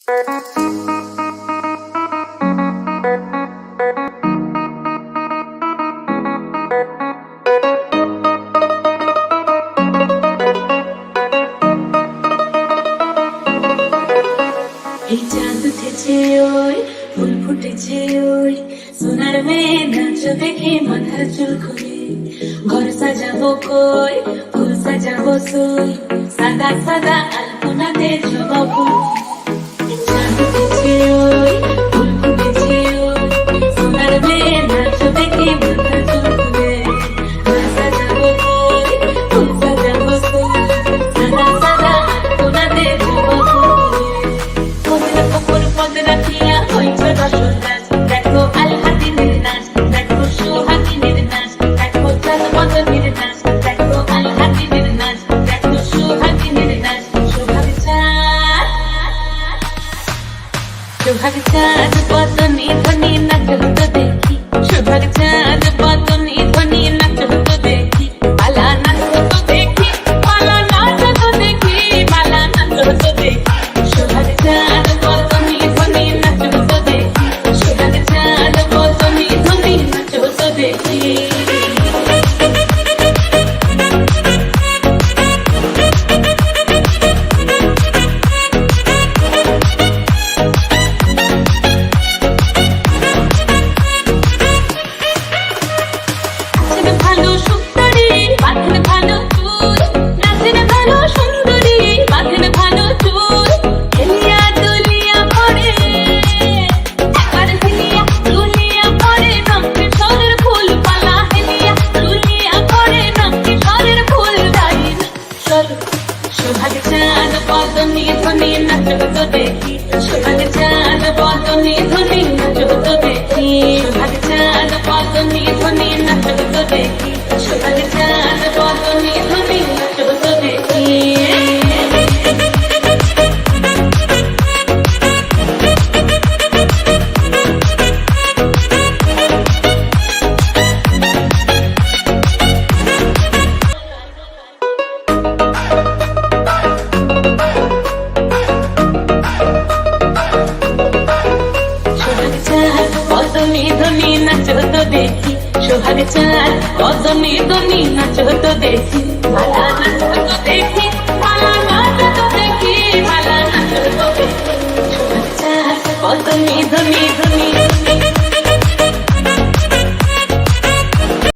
এই চাঁদ উঠেছে ওই ফুল ফুটেছে ওই সোনার মেয়ে নাচ দেখে মাথার চুল খুলে ঘর সাজাবো কই ফুল সাজাবো সই সাদা সাদা আলপনাতে জমাবো চাঁদ উঠেছে ওই ফুল ফুটেছে ওই সোনার মেয়ে নাচ দেখে মাথার চুল খুলে ঘর সাজাবো কই ফুল সাজাবো সই সাদা সাদা আলপনাতে জমাবো দেখো আল হাতিনের নাচ দেখো সোহাগিনীর নাচ দেখো চাঁদ মদনের নাচ দেখো আল হাতিনের নাচ দেখো সোহাগিনীর নাচ সোহাগ চাঁদ বদনে ধ্বনি নাচ হতো দেখি সোহাগ চাঁদ বদনে ধ্বনি নাচ হতো দেখি পালা নাচ হতো দেখি পালা নাচ হতো দেখি পালা নাচ হতো দেখি সোহাগ চাঁদ বদনে ধ্বনি নাচ হতো দেখি সোহাগ চাঁদ বদনে ধ্বনি নাচ হতো দেখি সোহাগ চাঁদ বদনে ধ্বনি নাচ হতো দেখি সোহাগ চাঁদ বদনে ধ্বনি নাচ হতো দেখি সোহাগ চাঁদ বদনে ধ্বনি নাচ হতো দেখি সোহাগ চাঁদ বদনে ধ্বনি নাচ হতো দেখি বদনে ধ্বনি নাচ হতো দেখি সোহাগ চাঁদ বদনে ধ্বনি নাচ হতো দেখি মালা নাচ হতো দেখি মালা নাচ হতো দেখি মালা নাচ হতো দেখি সোহাগ চাঁদ বদনে ধ্বনি